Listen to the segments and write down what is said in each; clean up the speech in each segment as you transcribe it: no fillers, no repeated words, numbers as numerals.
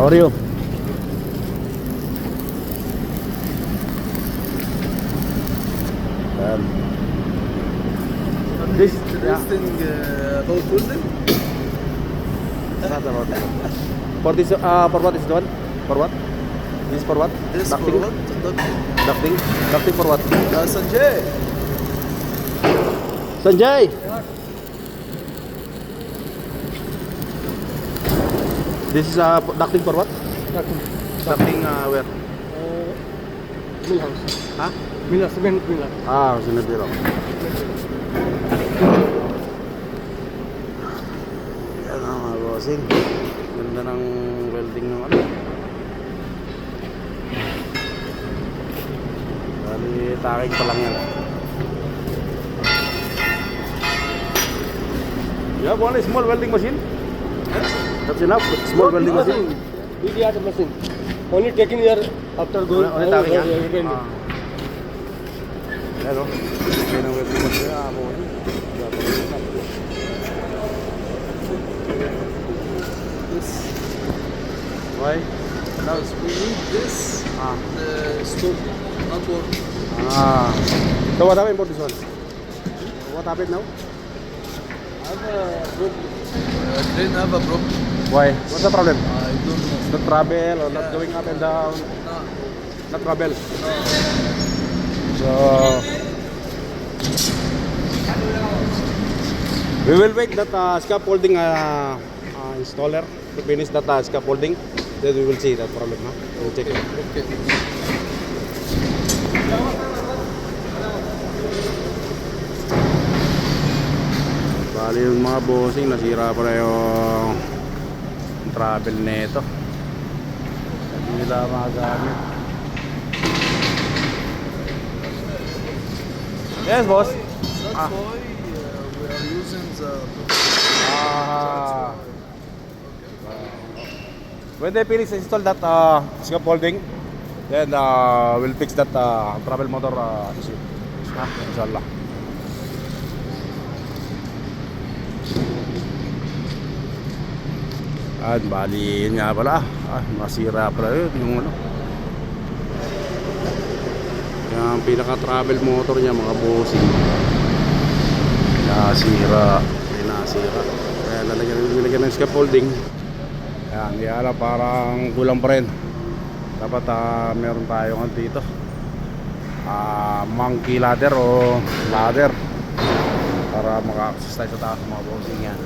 How are you? Ayan. This, Interesting about welding. not about it. For this, for what is the one? For what? This for what? This for Ducting? what? Ducting. Ducting? Ducting for what? Sanjay. Sanjay! This is ducting for what? Ducting where? Mill house. Huh? Miller, cement miller. Sinadero. Yan ang mga bossing. Ganda ng welding ng ano. Bali, taking pa lang yan. You have only small welding machine? That's enough? Small welding machine? Big yard machine. Only taking here after going. Only taking, yeah? Yan o. Yan ang welding machine. This. Why? Because we need this. The stove not working. So what happened for this one? What happened now? I have a problem. Didn't have a problem. Why? What's the problem? I don't know. Not travel or not Yeah. going up and down? No. Not travel. No. So we will wait that scaffolding installer to finish that scaffolding. Then we will see that problem. No? We'll check it. Okay. Bali yung mga bossing, nasira pala yung travel nito. Hindi nila magamit. Yes, boss. That's why we are using the. Ah. When they finish install that scaffolding, then we'll fix that travel motor issue. Inshallah. At bali yun nga pala. Masira pala yun yung ano. Yung pinaka-travel motor niya mga bossing. Nasira. Kaya lalagyan ng scaffolding. Ayan, di alam, parang kulang pa rin. Dapat meron tayong dito monkey ladder o ladder para maka-access tayo sa taas mga bossing yan.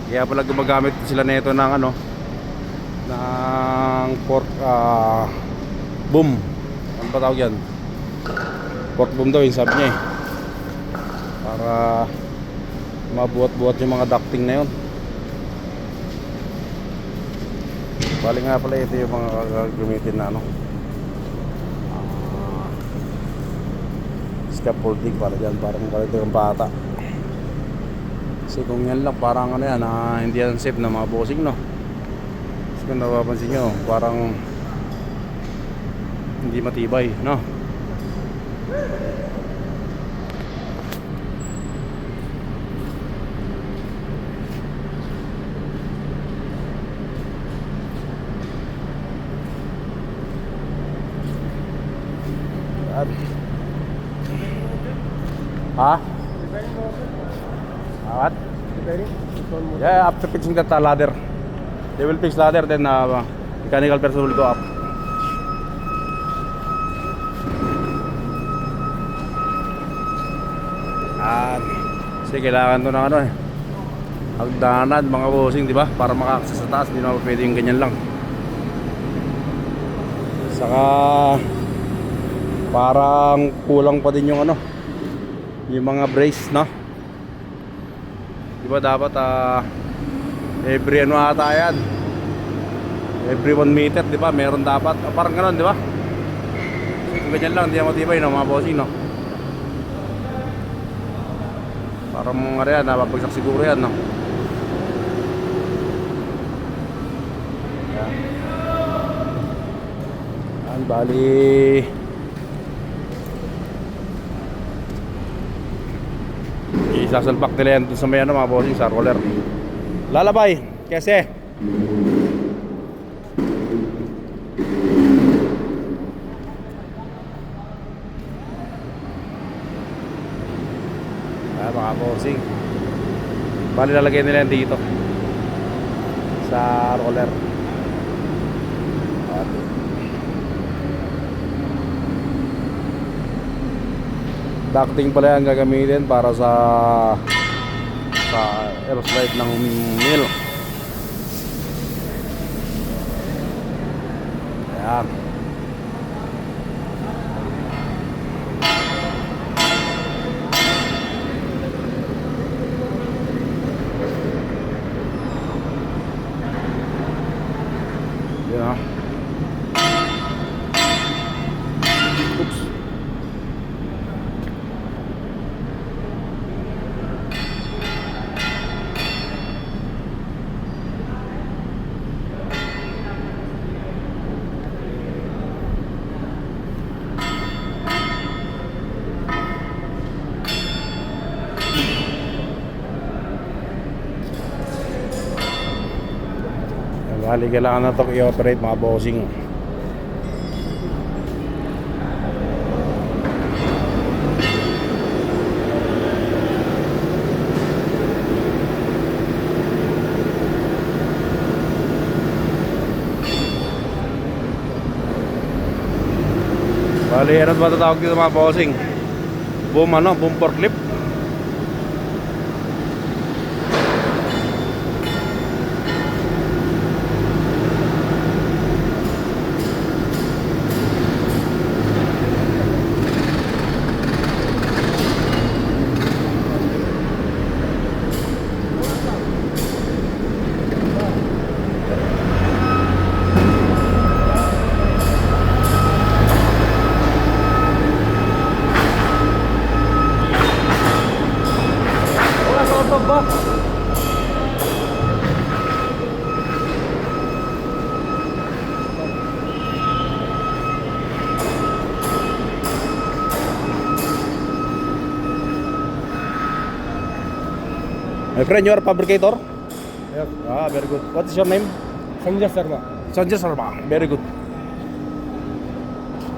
Kaya pala gumagamit sila nito ng ano, ng port boom. Ano ba tawag yan? Port boom daw yung sabi niya eh. Para mabuhat-buhat yung mga ducting na yun. Bali nga pala ito yung mga gagamitin na ano, scaffolding para dyan, parang galit ng bata. Kasi kung yan lang parang ano yan, hindi yan safe na mga bossing, no? Kasi kung napapansin nyo, parang hindi matibay, no? Ha? What? Yeah, after fixing that ladder, they will fix ladder, then mechanical person will go up. Kasi kailangan to ng ano eh, hagdanan mga bossing, di ba? Para maka-access sa taas, di naman pwede yung ganyan lang. Saka parang kulang pa din yung ano, yung mga brace, no? Di ba dapat every ano ata yan, every 1 meter, di ba? Meron dapat, parang gano'n, di ba? Kung ganyan lang, di na matibay, no, mga bossing, no? Parang mga yan, napapagsak siguro yan, no? Yan, bali isasalpak nila yan dun sa may ano mga bossing, sa roller. Lalabay kasi Ayan mga bossing. Bali lalagay nila yan dito sa roller. At ducting pala yan gagamitin para sa air slide ng mill. Ayan. Yun ha. Oops. Bali kailangan na ito i-operate mga bossing. Bali ano ba tatawag dito mga bossing? Boom forklift. My friend, you are a fabricator? Yes. Ah, very good. What is your name? Sanjay Sharma. Sanjay Sharma. Very good.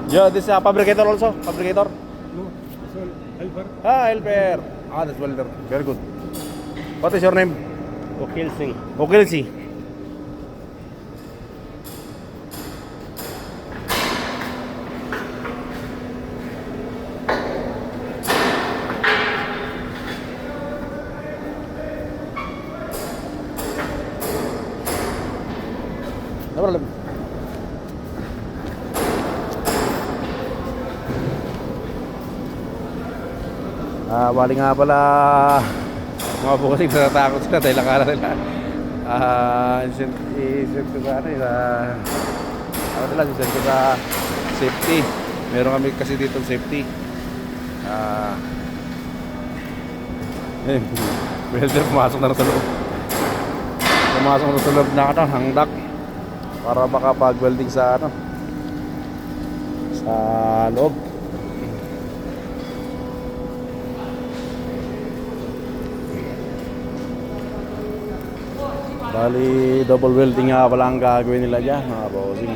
Yeah, this is a fabricator also? Fabricator? No, this one helper. Ah, helper. Ah, that's welder. Very good. What is your name? Okil Singh. Okay, let's see. No problem. Bali nga pala mga bukas natatakot sila dahil akala nila isend ko sa isend ko sa safety. Meron kami kasi dito safety. Welder pumasok na sa loob. Pumasok na sa loob na ang duct para makapag-welding sa sa loob. Bali double welding nga pala ang gagawin nila dyan mga bossing.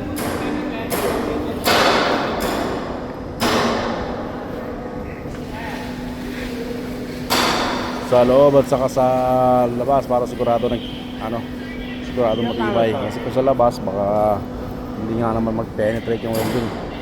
Sa loob at saka sa labas para sigurado sigurado matibay. Kasi kung sa labas baka hindi nga naman mag-penetrate yung welding.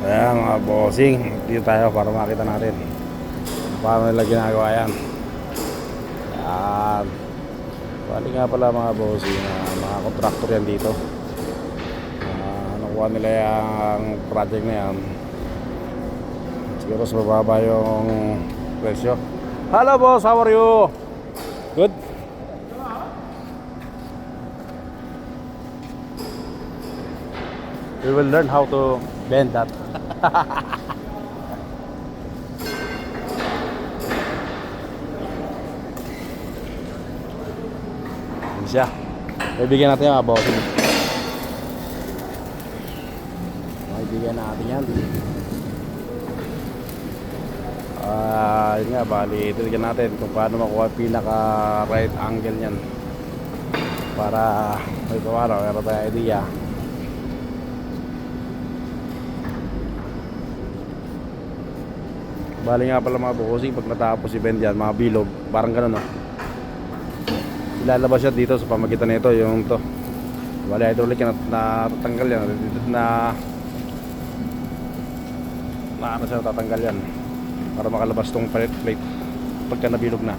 Ayan mga bossing, dito tayo para makita natin paano nila ginagawa yan. Ayan. Bali nga pala mga bossing, mga contractor yan dito. Nakuha nila yung project na yan. Siguro mas mababa yung presyo. Hello boss, how are you? Good? We will learn how to bend that. siya. Bibigyan natin yung mga bossing. Bibigyan natin yan. Yun nga, bali tignan natin kung paano makuha pinaka right angle niyan para may pawara, meron tayong idea. Bali nga pala mga bossing, pag natapos i-bend yan, mga bilog, parang gano'n, no? Ilalabas siya dito sa pamagitan nito, yung to. Bali hydraulic yan, natatanggal yan, na ano siya, natatanggal yan para makalabas tong plate pagka nabilog na.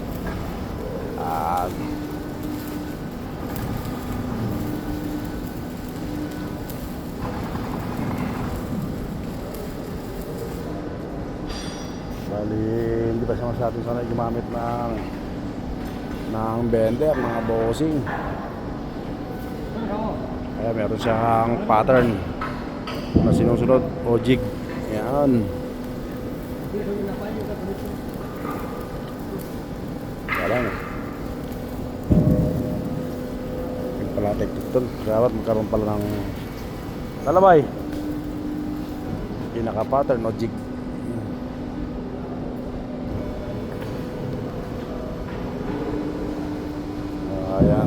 Bali hindi pa siya masyadong sanay gumamit ng bender, mga bossing. Kaya meron siyang pattern na sinusunod o jig. Yan. Parang yung pala teknik doon. Dapat magkaroon pala ng talabay, pinaka pattern o jig. Ayan.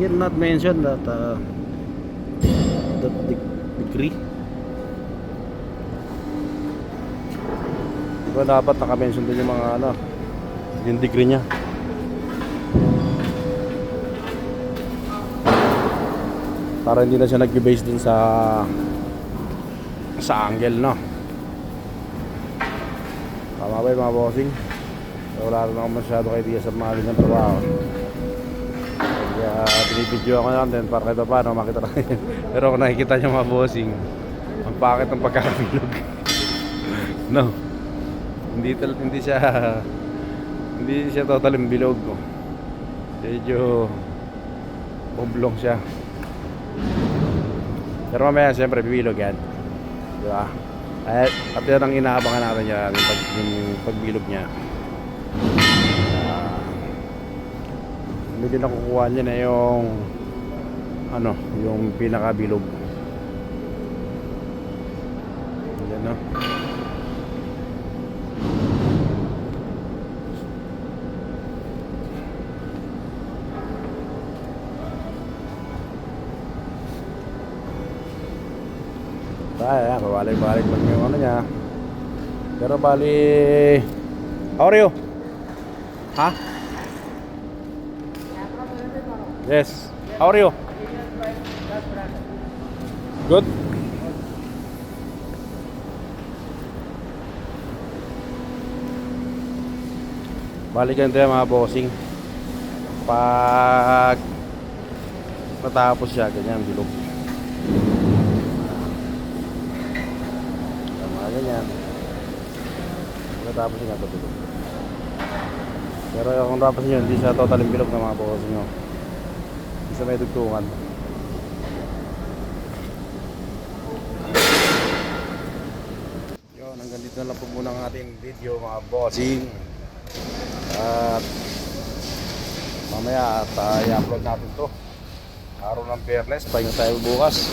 Here not mentioned that degree. Diba dapat naka-mention din yung mga ano, yung degree niya. Para hindi na siya nag-base dun sa angle, no? Tama ba yung mga bossing? Wala rin ako masyado idea sa mga ganyan trabaho. Kaya binibidyo ako lang din para kahit paano makita lang yun. Pero kung nakikita nyo mga bossing, ang pakit ng pagkakabilog. No, hindi siya totaling bilog. Medyo oblong siya. Pero mamaya siyempre bibilog yan, diba? At yan ang inaabangan natin yan, yung pagbilog niya. Medyo nakukuha niya na yung ano, yung pinakabilog. Yan, no? Ayan, babalik-balik lang yung ano niya. Pero bali, how are you? Ha? Yes. How are you? Good. Balikan tayo mga bossing. Pag natapos siya, ganyan bilog. Ganyan. Natapos nga ito bilog. Pero kung tapos nyo, hindi siya totaling bilog ng mga boss nyo. Hindi siya may dugtungan. Yun, hanggang dito na lang po muna ang ating video mga bossing. At mamaya at i-upload natin to araw ng Biyernes, pahinga tayo bukas.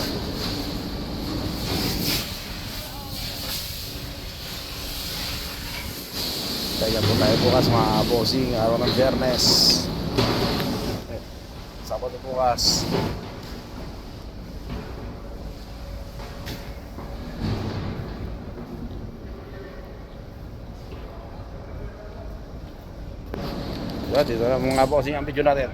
Kaya po tayo bukas mga bossing, araw ng Biyernes, Sabado bukas. Dito na mga bossing ang video natin.